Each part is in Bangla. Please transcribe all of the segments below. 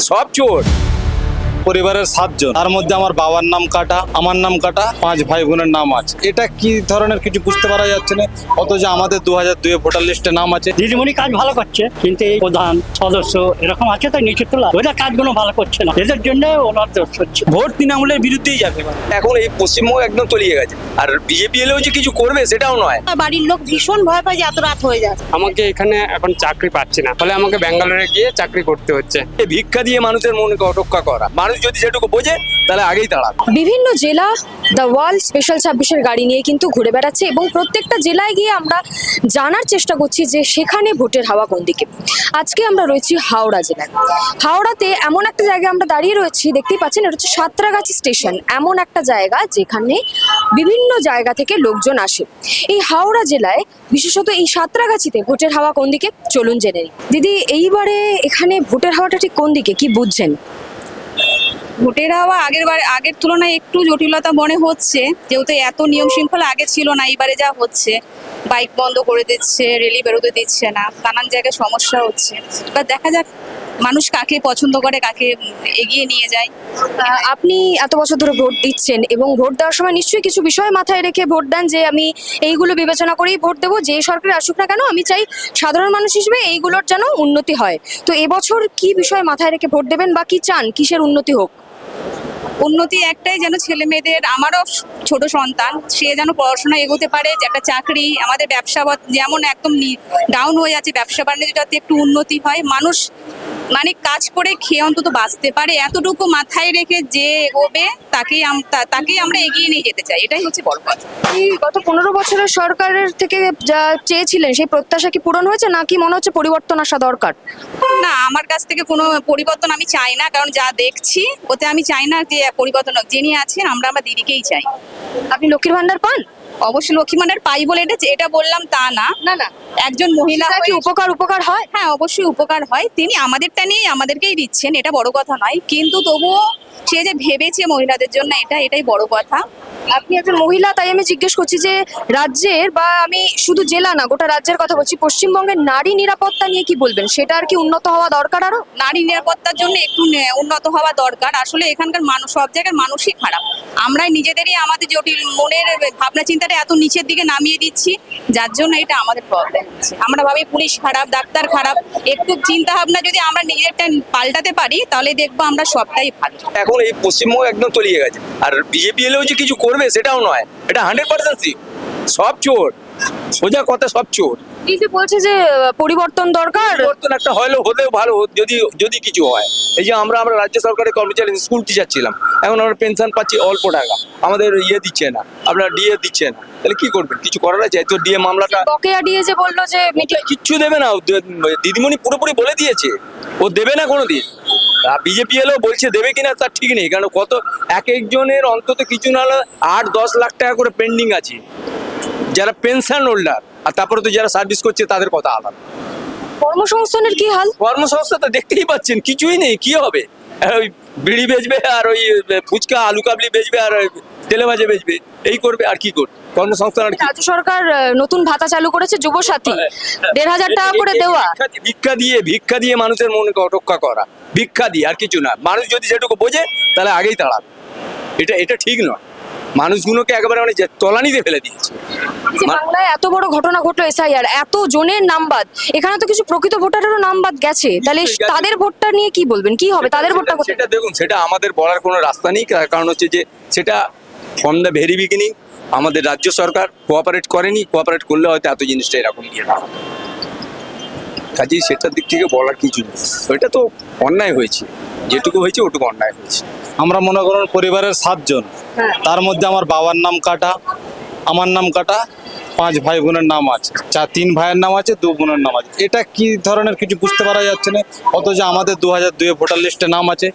সব চোর। পরিবারের 7 জন, তার মধ্যে আমার বাবার নাম কাটা, আমার নাম কাটা, 5 ভাই বোনের নাম আছে। এটা কি ধরনের কিছু বুঝতে পারা যাচ্ছে না, অথচ আমাদের 2002 ভোটার লিস্টে নাম আছে। দিদিমণি কাজ ভালো করছে, কিন্তু এই প্রধান সদস্য এরকম আছে তো নিচে তোলা, ওরা কাজগুলো ভালো করছে না, এদের জন্য ওনার দোষ হচ্ছে। ভোট তৃণমূলের বিরুদ্ধেই যাবে। এখন এই পশ্চিমবঙ্গ একদম তলিয়ে গেছে। আর বিজেপি এলেও যে কিছু করবে সেটাও নয়। বাড়ির লোক ভীষণ ভয় পায় যে এত রাত হয়ে যায়। আমাকে এখানে এখন চাকরি পাচ্ছি না, ফলে আমাকে ব্যাঙ্গালোরে গিয়ে চাকরি করতে হচ্ছে। এই ভিক্ষা দিয়ে মানুষের মনকে রক্ষা করা, মানুষ যদি সেটুকু বোঝে তাহলে আগেই দাঁড়াবে। বিভিন্ন জেলা দ্য ওয়ার্ল্ড স্পেশাল 26-এর গাড়ি নিয়ে কিন্তু ঘুরে বেড়াচ্ছে এবং প্রত্যেকটা জেলায় গিয়ে আমরা জানার চেষ্টা করছি যে সেখানে ভোটের হাওয়া কোন দিকে। আজকে আমরা রয়েছি হাওড়া জেলায়। হাওড়াতে এমন একটা জায়গায় আমরা দাঁড়িয়ে রয়েছি, দেখতেই পাচ্ছেন, এটা হচ্ছে সাঁতরাগাছি স্টেশন। এমন একটা জায়গা যেখানে বিভিন্ন জায়গা থেকে লোকজন আসে। এই হাওড়া জেলায় বিশেষত এই সাঁতরাগাছিতে ভোটের হাওয়া কোন দিকে চলুন জেনে নিই। দিদি, এইবারে এখানে ভোটের হাওয়াটা ঠিক কোন দিকে, কি বুঝছেন? ভোটের হাওয়া আগের তুলনায় একটু জটিলতা মনে হচ্ছে, যেহেতু এত নিয়ম শৃঙ্খলা আগে ছিল না। এবারে যা হচ্ছে, বাইক বন্ধ করে দিচ্ছে, রেলি বেরোতে দিচ্ছে না, নানান জায়গায় সমস্যা হচ্ছে। এবার দেখা যাক মানুষ কাকে পছন্দ করে, কাকে এগিয়ে নিয়ে যায়। আপনি এত বছর ধরে ভোট দিচ্ছেন এবং ভোট দেওয়ার সময় নিশ্চয়ই কিছু বিষয় মাথায় রেখে ভোট দেন, যে আমি এইগুলো বিবেচনা করেই ভোট দেবো, যে সরকার আসুক না কেন আমি চাই সাধারণ মানুষ হিসেবে এইগুলোর যেন উন্নতি হয়। তো এবছর কি বিষয় মাথায় রেখে ভোট দেবেন বা কি চান, কিসের উন্নতি হোক? উন্নতি একটাই, যেন ছেলে মেয়েদের, আমারও ছোট সন্তান, সে যেন পড়াশোনা এগোতে পারে, যে একটা চাকরি, আমাদের ব্যবসা যেমন একদম ডাউন হয়ে যাচ্ছে, ব্যবসা বাণিজ্য যাতে একটু উন্নতি হয়, মানুষ মানে কাজ করে খেয়ে অন্তত বাঁচতে পারে, এতটুকু মাথায় রেখে যে এগোবে তাকেই আমরা এগিয়ে নিয়ে যেতে চাই। এটাই হচ্ছে বড় কথা। এই গত 15 বছরের সরকারের থেকে যা চেয়েছিলেন সেই প্রত্যাশা কি পূরণ হয়েছে, নাকি মনে হচ্ছে পরিবর্তন আসা দরকার? না, আমার কাছ থেকে কোনো পরিবর্তন আমি চাই না, কারণ যা দেখছি ওতে আমি চাই না যে পরিবর্তন হোক। যিনি আছেন আমরা দিদিকেই চাই। আপনি লক্ষ্মীর ভান্ডার পান? অবশ্যই লক্ষ্মী ভান্ডার পাই বলে এটা বললাম তা না। না না, একজন মহিলা সেটা কি উপকার হয়? হ্যাঁ, অবশ্যই উপকার হয়। তিনি আমাদেরটা নিয়ে আমাদেরকেই দিচ্ছেন, এটা বড় কথা নয়, কিন্তু তবুও সে যে ভেবেছে মহিলাদের জন্য, এটাই বড় কথা। আপনি একজন মহিলা, তাই আমি জিজ্ঞেস করছি যে রাজ্যের, বা আমি শুধু জেলা না গোটা রাজ্যের কথা বলছি, পশ্চিমবঙ্গের নারী নিরাপত্তা নিয়ে কি বলবেন? সেটা আর কি উন্নত হওয়া দরকার আরো? নারী নিরাপত্তার জন্য একটু উন্নত হওয়া দরকার। আসলে এখানকার মানুষ, সব জায়গার মানুষই খারাপ। আমরা নিজেদেরই আমাদের জটিল মনের ভাবনা চিন্তাটা এত নিচের দিকে নামিয়ে দিচ্ছি, যার জন্য এটা আমাদের প্রবলেম হচ্ছে। আমরা ভাবি পুলিশ খারাপ, ডাক্তার খারাপ। একটু চিন্তা ভাবনা যদি আমরা নিজেরটা পাল্টাতে পারি, তাহলে দেখবো আমরা সবটাই ভালো। এখন এই পশ্চিমবঙ্গ একদম তলিয়ে গেছে। আর বিজেপি এলেও যে কিছু করবে সেটাও নয়। এটা 100% সব চোর, সোজা কথা, সব চোর। এই যে বলছে যে পরিবর্তন দরকার, পরিবর্তন একটা হলেও ভালো, যদি কিছু হয়। এই যে আমরা রাজ্য সরকারের কর্মচারী, স্কুল টিচার ছিলাম, এখন আমরা পেনশন পাচ্ছি অল্প টাকা, আমাদের দিচ্ছে না, আপনার ডিএ দিচ্ছে না, তাহলে কি করবেন? কিছু করার আছে? তো ডিএ মামলাটা, বকেয়া দিয়ে যে বললো যে কিচ্ছু দেবে না। দিদিমণি পুরোপুরি বলে দিয়েছে ও দেবে না কোনোদিন। বিজেপি এলেও বলছে দেবে কিনা তার ঠিক নেই, কারণ কত একজনের অন্তত কিছু না হলে 8-10 লাখ টাকা করে পেন্ডিং আছে, যারা পেনশন হোল্ডার। আর তারপরে তো যারা সার্ভিস করছে তাদের কথা আলাদা। কর্মসংস্থানের কি হাল? কর্মসংস্থা তো দেখতেই পাচ্ছেন, কিছুই নেই। কি হবে? ওই বিড়ি বেচবে, আর ওই ফুচকা আলু কাবলি বেচবে, আর তেলে ভাজে বেচবে, এই করবে। আর কি করবে? কর্মসংস্থান আর কি? রাজ্য সরকার নতুন ভাতা চালু করেছে, যুবসাথী, 1,500 টাকা করে দেওয়া। ভিক্ষা দিয়ে মানুষের মনকে রক্ষা করা, ভিক্ষা দিয়ে, আর কিছু না। মানুষ যদি সেটুকু বোঝে তাহলে আগেই দাঁড়াবে। এটা ঠিক নয়। মানুষগুলোকে একেবারে মানে তলানিতে ফেলে দিয়েছে। যে বাংলায় এত বড় ঘটনা ঘটলো, এসআইআর, এত জনের নাম বাদ, এখানে তো কিছু প্রকৃত ভোটারেরও নাম বাদ গেছে, তাহলে তাদের ভোটটা নিয়ে কি বলবেন? কি হবে তাদের ভোটটা? সেটা দেখুন, সেটা আমাদের বলার কোনো রাস্তা নেই, কারণ হচ্ছে যে সেটা ফ্রম দ্য ভেরি বিগিনিং আমাদের রাজ্য সরকার কোঅপারেট করেনি। কোঅপারেট করলে হয়তো এত জিনিসটা এরকম গিয়ে না। কাজেই সেটার দিক থেকে বলার কিছু নেই। ওইটা তো অন্যায় হয়েছে, যেটুকু হয়েছে ওটুকু অন্যায় হয়েছে। আমরা মনে করুন পরিবারের 7 জন, তার মধ্যে আমার বাবার নাম কাটা, আমার নাম কাটা, 5 ভাই বোনের নাম আছে, 3 ভাইয়ের নাম আছে, 2 বোনের নাম আছে। এটা কি ধরনের কিছু বুঝতে পারা যাচ্ছে না, অথচ আমাদের 2002 ভোটার লিস্টে নাম আছে।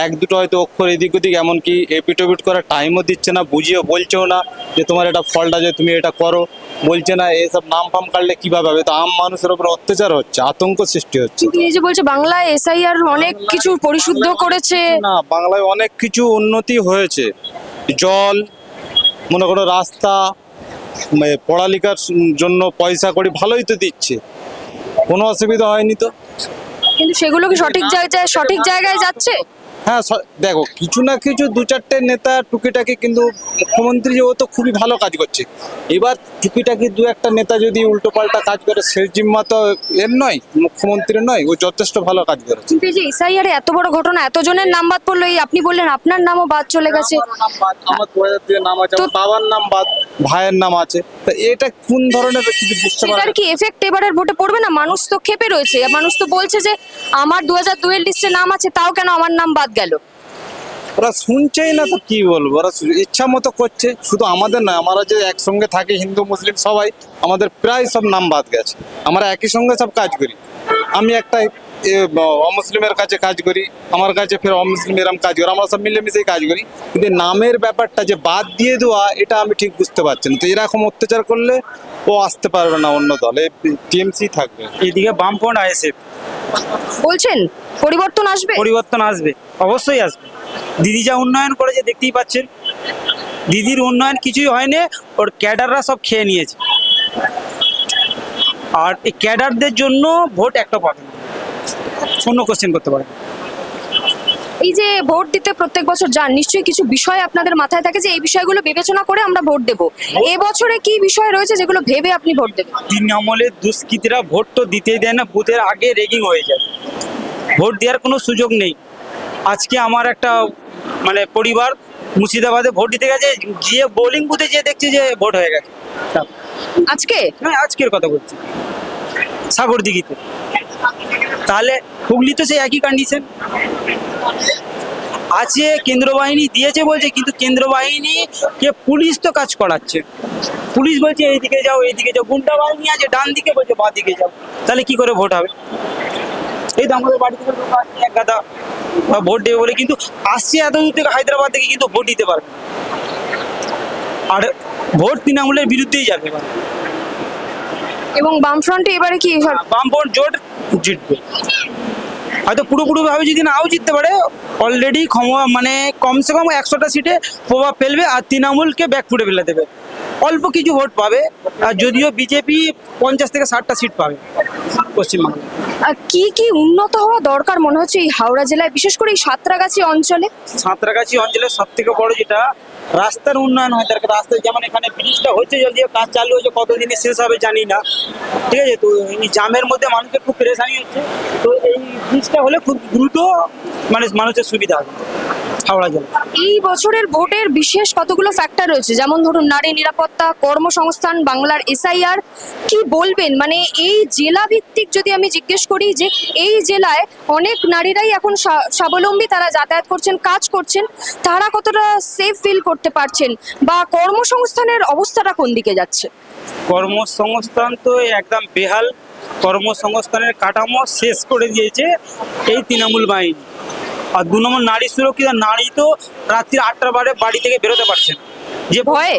1-2 হয়তো অক্ষর এদিক ওদিক, এমনকি এপিটোপিট করার টাইমও দিচ্ছে না, বুঝিয়ে বলছেও না যে তোমার এটা ফল্ট আছে, তুমি এটা করো, বলছে না। এসব নাম ফাম কাটলে কিভাবে হবে? তো আম মানুষের উপর অত্যাচার হচ্ছে, আতঙ্ক সৃষ্টি হচ্ছে। কিন্তু এই যে বলছে বাংলায় এসআইআর অনেক কিছু পরিশুদ্ধ করেছে, না, বাংলায় অনেক কিছু উন্নতি হয়েছে। জল, মনে করো রাস্তা, পড়ালেখার জন্য পয়সা করি ভালোই তো দিচ্ছে, কোনো অসুবিধা হয়নি তো। কিন্তু সেগুলো কি সঠিক জায়গায় যাচ্ছে? হ্যাঁ দেখো, কিছু না কিছু দু চারটে নেতা টুকিটাকি, কিন্তু মুখ্যমন্ত্রী যে ও তো খুবই ভালো কাজ করছে। এবার টুকিটাকি দু একটা নেতা যদি উল্টো পাল্টা কাজ করে, সে জিম্মা তো এর নয়, মুখ্যমন্ত্রীর নয়। ও যথেষ্ট ভালো কাজ করেছে। কিন্তু এই যে এসআইআর এত বড় ঘটনা, এতজনের নাম বাদ পড়লো, এই আপনি বললেন আপনার নামও বাদ চলে গেছে। আমার 2002 নাম আছে, আমার বাবার নাম বাদ, ভাইয়ের নাম আছে। তা এটা কোন ধরনের কিছু বুঝতে পারছি এটার কি এফেক্ট এবারের ভোটে পড়বে না? মানুষ তো ক্ষেপে রয়েছে, মানুষ তো বলছে যে আমার 2002 এর লিস্টে নাম আছে, তাও কেন আমার নাম বাদ গেল? ওরা শুনছেই না, তো কি বলবো, ওরা ইচ্ছা মতো করছে। শুধু আমাদের নয়, আমরা যে একসঙ্গে থাকি হিন্দু মুসলিম সবাই, আমাদের প্রায় সব নাম বাদ গেছে। আমরা একই সঙ্গে সব কাজ করি। আমি একটা অমুসলিমের কাছে কাজ করি, আমার কাছে ফের অমুসলিম এরম কাজ করি, আমরা সব মিলেমিশেই কাজ করি। কিন্তু নামের ব্যাপারটা যে বাদ দিয়ে দেওয়া, এটা আমি ঠিক বুঝতে পারছি না। তো এরকম অত্যাচার করলে ও আসতে পারবে না অন্য দলে, টিএমসি থাকবে। এদিকে বামফ্রন্ট আইএসএফ বলছেন পরিবর্তন আসবে? পরিবর্তন আসবে, অবশ্যই আসবে। দিদি যা উন্নয়ন করেছে দেখতেই পাচ্ছেন। দিদির উন্নয়ন কিছুই হয়নি, ওর ক্যাডাররা সব খেয়ে নিয়েছে। আর এই ক্যাডারদের জন্য ভোট একটা পাবে না, শূন্য কোশ্চেন করতে পারে। এই যে ভোট দিতে প্রত্যেক বছর যান, নিশ্চয়ই কিছু বিষয় আপনাদের মাথায় থাকে যে এই বিষয়গুলো বিবেচনা করে আমরা ভোট দেব। এবছরে কি বিষয় রয়েছে যেগুলো ভেবে আপনি ভোট দেবেন? তৃণমূলের দুষ্কৃতীরা ভোট তো দিতেই দেয় না, বুথের আগে রেগিং হয়ে যায়, ভোট দেওয়ার কোনো সুযোগ নেই। আজকে আমার একটা পরিবার মুর্শিদাবাদে ভোট দিতে গেছে, গিয়ে বোলিং বুথে যেয়ে দেখছে যে ভোট হয়ে গেছে। আজকে হ্যাঁ, আজকের কথা বলছি, সাগরদিঘিতে। তাহলে হুগলি তো সেই একই কন্ডিশন আছে। কেন্দ্র বাহিনী দিয়েছে বলছে, কিন্তু কেন্দ্র বাহিনীকে পুলিশ তো কাজ করাচ্ছে। পুলিশ বলছে এইদিকে যাও, এইদিকে যাও। গুন্ডা বাহিনী আছে ডান দিকে, বলছে বাঁ দিকে যাও। তাহলে কি করে ভোট হবে? এই তো আমাদের বাড়ি থেকে লোক আসছে এক গাদা ভোট দেবে বলে, কিন্তু আসছে এত দূর থেকে হায়দ্রাবাদ থেকে, কিন্তু ভোট দিতে পারবে। আর ভোট তৃণমূলের বিরুদ্ধেই যাবে। এবং বামফ্রন্টে এবারে কি বামফ্রন্ট জোট জিতবে, হয়তো পুরোপুরি ভাবে যদি নাও জিততে পারে, অলরেডি কমসে কম 100টা সিটে প্রভাব ফেলবে। আর তৃণমূলকে ব্যাকফুটে ফেলে দেবে, অল্প কিছু ভোট পাবে। আর যদিও বিজেপি 50 থেকে 60টা সিট পাবে পশ্চিমবঙ্গে। কি কি উন্নত হওয়া দরকার মনে হচ্ছে এই হাওড়া জেলায়, বিশেষ করে এই সাঁতরাগাছি অঞ্চলে? সাঁতরাগাছি অঞ্চলের সব থেকে বড় যেটা রাস্তার উন্নয়ন হয় দরকার। রাস্তায় যেমন এখানে ব্রিজটা হচ্ছে, যদিও কাজ চালু হয়েছে, কতদিনে শেষ হবে জানি না, ঠিক আছে। তো এই জামের মধ্যে মানুষের খুব পেরেশানি হচ্ছে। তো এই ব্রিজটা হলে খুব দ্রুত মানুষের সুবিধা হবে হাওড়া জেলা। এই বছরের ভোটের বিশেষ কতগুলো ফ্যাক্টর রয়েছে, যেমন ধরুন নারী নিরাপত্তা, কর্মসংস্থান, বাংলার এসআইআর। কি বলবেন এই জেলা ভিত্তিক যদি আমি জিজ্ঞেস করি, যে এই জেলায় অনেক নারীরাই এখন স্বাবলম্বী, তারা যাতায়াত করছেন, কাজ করছেন, তারা কতটা সেফ ফিল করতে পারছেন, বা কর্মসংস্থানের অবস্থাটা কোন দিকে যাচ্ছে? কর্মসংস্থান তো একদম বেহাল। কর্মসংস্থানের কাঠামো শেষ করে দিয়েছে এই তৃণমূল বাহিনী। আর 2 নম্বর নারী সুরক্ষিত। নারী তো রাত্রি 8টার পরে বাড়ি থেকে বেরোতে পারছে না, যে ভয়ে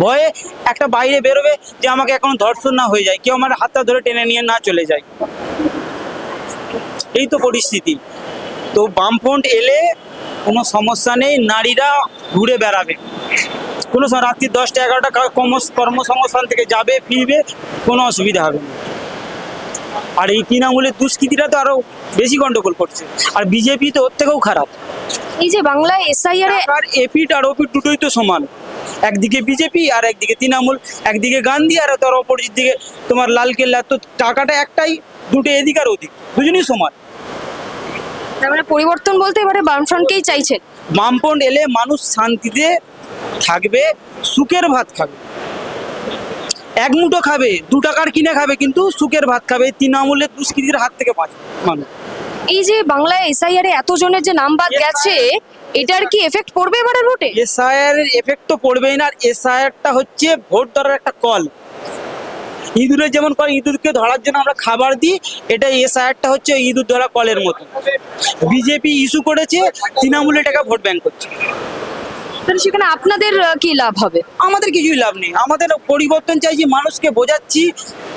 ভয়ে একটা বাইরে বেরোবে যে আমাকে এখন ধর্ষণ না হয়ে যায়, কেউ আমার হাতটা ধরে টেনে নিয়ে না চলে যায়। এই তো পরিস্থিতি। তো বামফ্রন্ট এলে কোনো সমস্যা নেই, নারীরা ঘুরে বেড়াবে, কোনো রাত্রি 10টা 11টা কর্মসংস্থান থেকে যাবে ফিরবে, কোনো অসুবিধা হবে না। আর এই তৃণমূলের দুষ্কৃতীরা তো আরো বেশি গন্ডগোল করছে, আর বিজেপি তো ওর থেকেও খারাপ। এই যে বাংলায় এসআইআর আর এপিট আর ওপিট দুটোই তো সমান। একদিকে বিজেপি আর একদিকে তৃণমূল, একদিকে গান্ধী আর তার অপোজিট দিকে তোমার লালকেল্লা। তো টাকাটা একটাই, দুটো এদিক আর ওদিক, দুজনই সমান। তার মানে পরিবর্তন বলতে এবারে বামফ্রন্টকেই চাইছেন? বামফ্রন্ট এলে মানুষ শান্তিতে থাকবে, সুখের ভাত খাবে, এক মুঠো খাবে, 2 টাকার কিনে খাবে, কিন্তু সুখের ভাত খাবে। তৃণমূলের দুষ্কৃতির হাত থেকে বাঁচবে মানুষ। এই যে বাংলায় এসআইআর এতজনের যে নাম বাদ গেছে, এটার কি এফেক্ট পড়বে এবারের ভোটে? এসআইআর এর এফেক্ট তো পড়বেই না। আর এসআইআরটা হচ্ছে ভোট ধরার একটা কল। ইঁদুরের যেমন কল, ইঁদুরকে ধরার জন্য আমরা খাবার দিই, এটা এসআইআরটা হচ্ছে ইঁদুর ধরা কলের মতো। বিজেপি ইস্যু করেছে, তৃণমূল এটাকে ভোট ব্যাংক করছে। তাহলে সেখানে আপনাদের কি লাভ হবে? আমাদের কিছুই লাভ নেই। আমাদের পরিবর্তন চাইছি, মানুষকে বোঝাচ্ছি।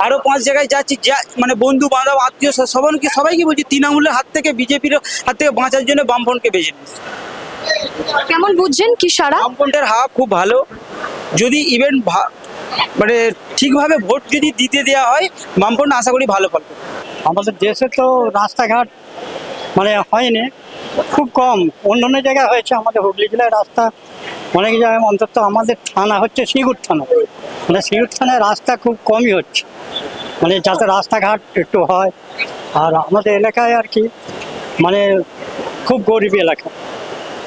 আরো 5 জায়গায় যাচ্ছি, যা বন্ধু বান্ধব আত্মীয় সবাইকে বলছি, তৃণমূলের হাত থেকে, বিজেপির হাত থেকে বাঁচার জন্য বামফ্রন্টকে বেছে নিচ্ছি। কেমন বুঝছেন কি সারা? বামফ্রন্টের হাওয়া খুব ভালো। যদি ঠিকভাবে ভোট যদি দিতে দেওয়া হয়, বামফ্রন্ট আশা করি ভালো ফল। আমাদের দেশে তো রাস্তাঘাট মানে হয়নি, খুব কম। অন্য অন্য জায়গায় হয়েছে, আমাদের হুগলি জেলায় রাস্তা অনেক জায়গায়, অন্তত আমাদের থানা হচ্ছে সিঙ্গুর থানা, মানে সিঙ্গুর থানায় রাস্তা খুব কমই হচ্ছে, মানে যাতে রাস্তাঘাট একটু হয়। আর আমাদের এলাকায় আর কি মানে খুব গরিব এলাকা,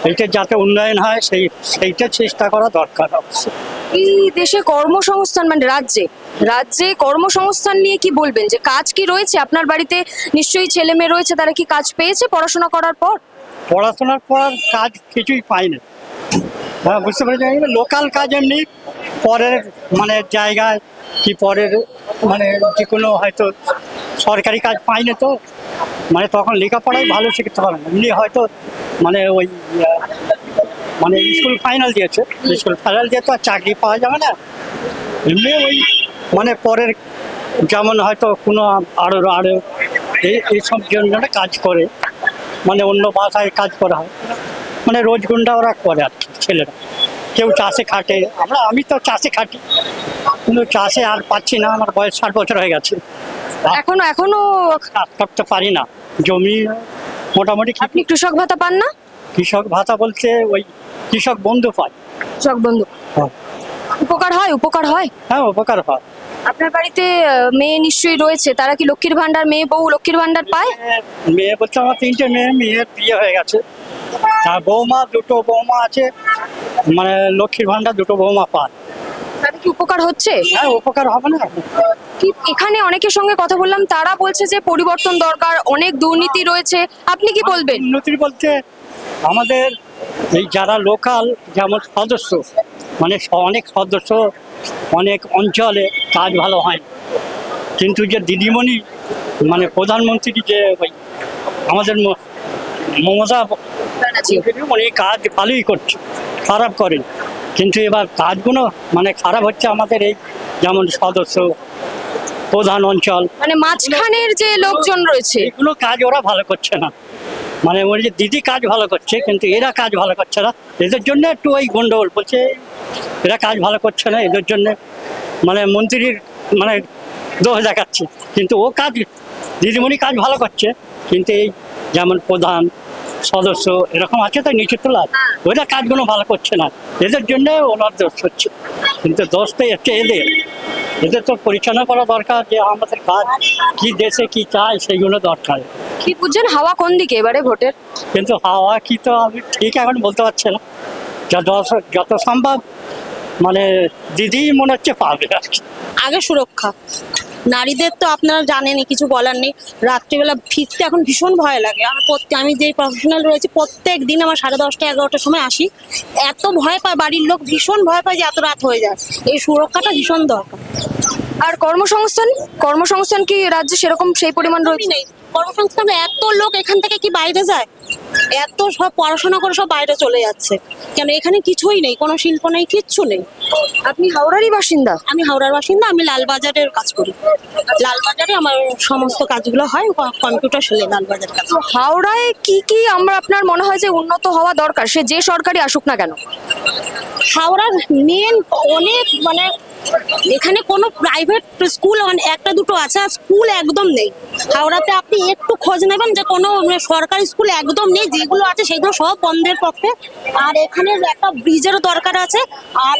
এইটা যাতে উন্নয়ন হয় সেইটা চেষ্টা করা দরকার অবশ্যই। এই দেশে কর্মসংস্থান মানে রাজ্যে কর্মসংস্থান নিয়ে কি বলবেন, যে কাজ কি রয়েছে? আপনার বাড়িতে নিশ্চয়ই ছেলে মেয়ে রয়েছে, তারা কি কাজ পেয়েছে পড়াশোনা করার পর? পড়াশোনার পর কাজ কিছুই পাই না, বুঝতে পেরেছি। লোকাল কাজ এমনি পরের মানে জায়গায় কি পরের মানে যে কোনো হয়তো সরকারি কাজ পাই না, তো মানে তখন লেখাপড়াই ভালো শিখতে পারে না, এমনি হয়তো মানে ওই মানে স্কুল ফাইনাল দিয়েছে, স্কুল ফাইনাল দিয়ে তো আর চাকরি পাওয়া যাবে না, এমনি ওই মানে পরের যেমন হয়তো কোনো আরো এইসব জন্য কাজ করে, মানে অন্য ভাষায় কাজ করা হয়, মানে রোজগুন্ডা ওরা করে আর কি ছেলেরা। কেউ চাষে খাটে, আমি তো চাষে খাটি, কিন্তু চাষে আর পাচ্ছি না, আমার বয়স 60 বছর হয়ে গেছে, এখনো কাজ করতে পারি না। জমি মোটামুটি আপনি কৃষক ভাতা পান না? কৃষক ভাতা বলতে ওই কৃষক বন্ধু পায়। কৃষক বন্ধু হ্যাঁ। উপকার হয়? হ্যাঁ, উপকার হয়। আপনার বাড়িতে মেয়ে নিশ্চয়ই রয়েছে, তারা কি লক্ষ্মীর ভান্ডার, মেয়ে বউ লক্ষ্মীর ভান্ডার পায়? মেয়ে বলতে আমার 3টে মেয়ের বিয়ে হয়ে গেছে, আর দুটো বৌমা আছে, মানে লক্ষ্মীর ভান্ডার 2টো বৌমা পায়। তাদের কি উপকার হচ্ছে? হ্যাঁ, উপকার হবে না? কি এখানে অনেকের সঙ্গে কথা বললাম, তারা বলছে যে পরিবর্তন দরকার, অনেক দুর্নীতি রয়েছে, আপনি কি বলবেন? উন্নতি বলতে আমাদের এই যারা লোকাল যেমন সদস্য, মানে অনেক সদস্য অনেক অঞ্চলে কাজ ভালো হয়, কিন্তু যে দিদিমণি মানে প্রধানমন্ত্রী যে ওই আমাদের মমতা উনি কাজ ভালোই করছে, খারাপ করেন, কিন্তু এবার কাজগুলো মানে খারাপ হচ্ছে আমাদের এই যেমন সদস্য প্রধান অঞ্চল, মানে মাঝখানের যে লোকজন রয়েছে, এগুলো কাজ ওরা ভালো করছে না, মানে ওই যে দিদি কাজ ভালো করছে কিন্তু এরা কাজ ভালো করছে না, এদের জন্য একটু ওই গন্ডগোল বলছে, এরা কাজ ভালো করছে না, এদের জন্য মানে মন্ত্রীর মানে দোষ দেখাচ্ছে, কিন্তু ও কাজ দিদিমণি কাজ ভালো করছে, কিন্তু এই যেমন প্রধান সদস্য এরকম আছে তাই নিচে তোলা, ওরা কাজগুলো ভালো করছে না, এদের জন্য ওনার দোষ হচ্ছে, কিন্তু দোষ তো হচ্ছে এদের তো পরিচালনা করা দরকার, যে আমাদের কাজ কি দেশে কি চাই সেইগুলো দরকার। কি বুঝছেন হাওয়া কোন দিকে এবারে ভোটের? কিন্তু হাওয়া কি তো আমি ঠিক এখন বলতে পারছি না, যত সম্ভব মানে দিদি মনে হচ্ছে পাবে আর কি। আগে সুরক্ষা, নারীদের তো আপনারা জানেনই, কিছু বলার নেই। রাত্রিবেলা ফিরতে এখন ভীষণ ভয় লাগে। আমি যে প্রফেশনাল রয়েছে, প্রত্যেক দিন আমার 10:30 11টার সময় আসি, এত ভয় পায় বাড়ির লোক, ভীষণ ভয় পায় যে এত রাত হয়ে যায়। এই সুরক্ষাটা ভীষণ দরকার। আর কর্মসংস্থান কি রাজ্যে সেরকম সেই পরিমাণ রয়েছে? নেই কর্মসংস্থান, এত লোক এখান থেকে কি বাইরে যায়? এত সব পড়াশোনা করে সব বাইরে চলে যাচ্ছে, কেন এখানে কিছুই নেই, কোনো শিল্প নেই, কিচ্ছু নেই। আপনি হাওড়ারই বাসিন্দা? আমি হাওড়ার বাসিন্দা, আমি লালবাজারের কাজ করি। লালবাজারে আমার সমস্ত কাজগুলো হয়, কম্পিউটার সেলে লালবাজার কাজ। হাওড়ায় কি আপনার মনে হয় যে উন্নত হওয়া দরকার, সে যে সরকারি আসুক না কেন? হাওড়ার মেন অনেক মানে এখানে কোনো প্রাইভেট স্কুল একটা দুটো আছে, আর স্কুল একদম নেই হাওড়াতে। আপনি একটু খোঁজ নেবেন যে কোনো সরকারি স্কুল একদম নেই, যেগুলো আছে সেগুলো সব বন্ধের পক্ষে। আর এখানে একটা ব্রিজেরও দরকার আছে, আর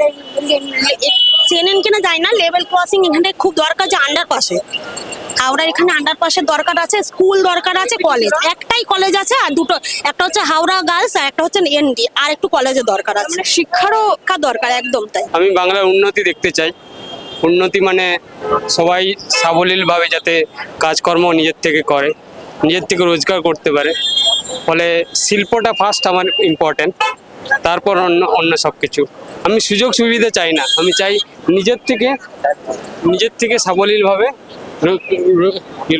চেনেন কিনা যায় না, লেভেল ক্রসিং এখানে খুব দরকার, যে আন্ডারপাসে হাওড়ার এখানে আন্ডারপাসের দরকার আছে, স্কুল দরকার আছে, কলেজ একটাই কলেজ আছে, আর দুটো, একটা হচ্ছে হাওড়া গার্লস আর একটা হচ্ছে এনডি, আর একটু কলেজের দরকার আছে, মানে শিক্ষারও দরকার একদম। তাই আমি বাংলার উন্নতি দেখতে চাই। উন্নতি মানে সবাই সাবলীলভাবে যাতে কাজকর্ম নিজের থেকে করে, নিজের থেকে রোজগার করতে পারে, ফলে শিল্পটা ফার্স্ট আমার ইম্পর্টেন্ট, তারপর অন্য সব কিছু। আমি সুযোগ সুবিধা চাই না, আমি চাই নিজের থেকে সাবলীলভাবে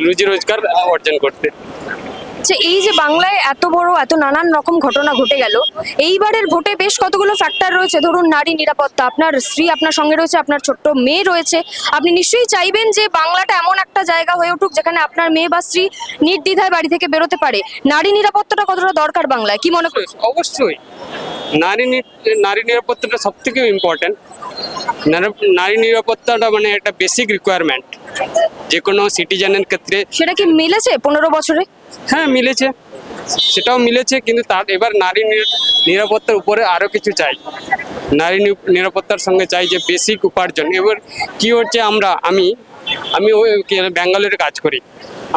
রুজি রোজগার অর্জন করতে। যে এই যে বাংলায় এত নানান রকম ঘটনা ঘটে গেল, এইবারের ভোটে বেশ কতগুলো ফ্যাক্টর রয়েছে। ধরুন নারী নিরাপত্তা, আপনার স্ত্রী আপনার সঙ্গে রয়েছে, আপনার ছোট্ট মেয়ে রয়েছে, আপনি নিশ্চয়ই চাইবেন যে বাংলাটা এমন একটা জায়গা হয়ে উঠুক যেখানে আপনার মেয়ে বা স্ত্রী নির্দ্বিধায় বাড়ি থেকে বেরোতে পারে। নারী নিরাপত্তাটা কতটা দরকার বাংলায়, কি মনে করছেন? অবশ্যই নারী নিরাপত্তাটা সব থেকে ইম্পর্টেন্ট। নারী নিরাপত্তাটা মানে একটা বেসিক রিকোয়ারমেন্ট যে কোনো সিটিজেনের ক্ষেত্রে। সেটা কি মিলেছে 15 বছরে? হ্যাঁ মিলেছে, সেটাও মিলেছে, কিন্তু তার এবার নারী নিরাপত্তার উপরে আরো কিছু চাই। নারী নিরাপত্তার সঙ্গে চাই যে বেসিক উপার্জন। এবার কি হচ্ছে, আমি ওই ব্যাঙ্গালোরে কাজ করি,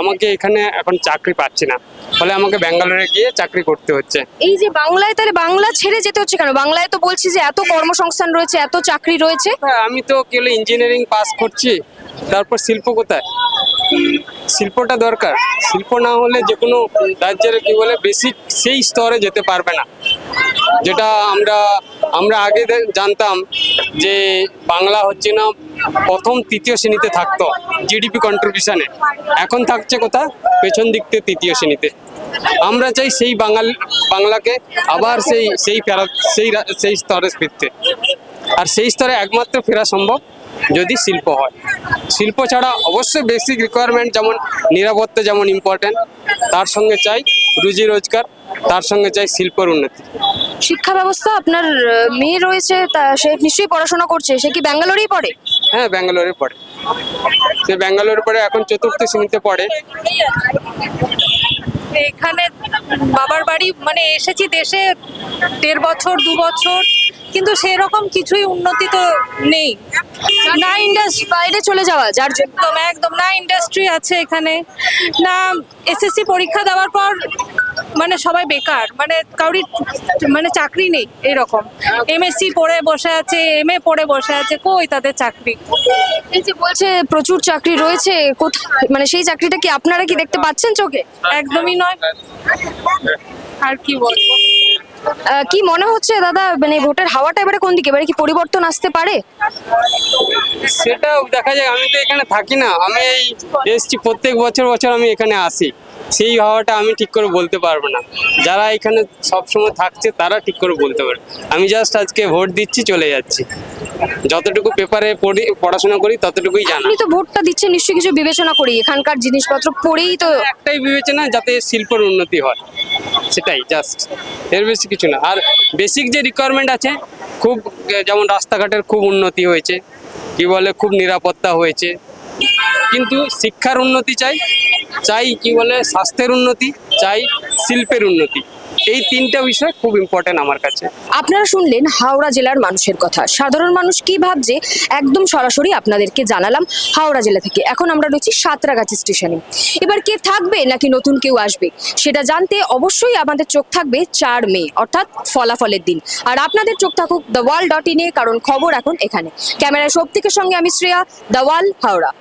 আমাকে এখানে এখন চাকরি পাচ্ছি না, ফলে আমাকে ব্যাঙ্গালোরে গিয়ে চাকরি করতে হচ্ছে। এই যে বাংলায়, তাহলে বাংলা ছেড়ে যেতে হচ্ছে কেন? বাংলায় তো বলছি যে এত কর্মসংস্থান রয়েছে, এত চাকরি রয়েছে। হ্যাঁ, আমি তো কি হলো ইঞ্জিনিয়ারিং পাস করছি, তারপর শিল্প কোথায়? শিল্পটা দরকার। শিল্প না হলে যে কোনো রাজ্যের কি বলে বেসিক সেই স্তরে যেতে পারবে না। যেটা আমরা আগে জানতাম যে বাংলা হচ্ছে না প্রথম তৃতীয় শ্রেণীতে থাকতো জিডিপি কন্ট্রিবিউশনে, এখন থাকছে কোথায়? পেছন দিক থেকে তৃতীয় শ্রেণীতে। আমরা চাই সেই বাংলাকে আবার সেই স্তরে ফিরতে, আর সেই স্তরে একমাত্র ফেরা সম্ভব যদি শিল্প হয়। শিল্প ছাড়া অবশ্যই বেসিক রিকোয়ারমেন্ট যেমন নিরাপত্তা যেমন ইম্পর্টেন্ট, তার সঙ্গে চাই রুজি রোজগার, তার সঙ্গে চাই শিল্পের উন্নতি। শিক্ষা ব্যবস্থা, আপনার মেয়ে রয়েছে, তা সে নিশ্চয়ই পড়াশোনা করছে, সে কি ব্যাঙ্গালোরেই পড়ে? হ্যাঁ, ব্যাঙ্গালোরে পড়ে, সে ব্যাঙ্গালোরে পড়ে, এখন 4র্থ শ্রেণীতে পড়ে। এখানে বাবার বাড়ি মানে এসেছি দেশে 1.5 বছর 2 বছর, কিন্তু সেরকম কিছুই উন্নতি তো নেই। না ইন্ডাস্ট্রি, বাইরে চলে যাওয়া, যার জন্য একদম না ইন্ডাস্ট্রি আছে এখানে, না এসএসসি পরীক্ষা দেওয়ার পর মানে সবাই বেকার, মানে কাউরির মানে চাকরি নেই এরকম। এমএসসি পড়ে বসে আছে, এমএ পড়ে বসে আছে, কই তাদের চাকরি? এই যে বলছে প্রচুর চাকরি রয়েছে, মানে সেই চাকরিটা কি আপনারা কি দেখতে পাচ্ছেন চোখে? একদমই নয়। আর কি বলবো? কি মনে হচ্ছে দাদা, মানে ভোটের হাওয়াটা এবারে কোন দিকে? এবারে কি পরিবর্তন আসতে পারে? সেটা দেখা যায়, আমি তো এখানে থাকি না, আমি এসছি প্রত্যেক বছর আমি এখানে আসি, সেই হাওয়াটা আমি ঠিক করে বলতে পারবো না। যারা এখানে সবসময় থাকছে তারা ঠিক করে বলতে পারে। আমি জাস্ট আজকে ভোট দিচ্ছি, চলে যাচ্ছি, যতটুকু পেপারে পড়াশোনা করি ততটুকুই জানা। আপনি তো ভোটটা দিচ্ছেন নিশ্চয়ই কিছু বিবেচনা করি, এখানকার জিনিসপত্র পড়েই তো। একটাই বিবেচনা, যাতে শিল্পের উন্নতি হয়, সেটাই জাস্ট, এর বেশি কিছু না। আর বেসিক যে রিকোয়ারমেন্ট আছে, খুব যেমন রাস্তাঘাটের খুব উন্নতি হয়েছে, কি বলে খুব নিরাপত্তা হয়েছে, কিন্তু শিক্ষার উন্নতি চাই কি বলে স্বাস্থ্যের উন্নতি চাই, শিল্পের উন্নতি। এই 3টা বিষয় খুব ইম্পর্টেন্ট আমার কাছে। আপনারা শুনলেন হাওড়া জেলার মানুষের কথা। সাধারণ মানুষ কি ভাবছে একদম সরাসরি আপনাদেরকে জানালাম হাওড়া জেলা থেকে। এখন আমরা রয়েছি সাঁতরাগাছি স্টেশনে। এবার কে থাকবে নাকি নতুন কেউ আসবে সেটা জানতে অবশ্যই আমাদের চোখ থাকবে 4 মে অর্থাৎ ফলাফলের দিন। আর আপনাদের চোখ থাকুক দ্য ওয়াল.in-এ, কারণ খবর এখন এখানে। ক্যামেরায় সৌপ্তিকের সঙ্গে আমি শ্রেয়া, দ্য ওয়াল, হাওড়া।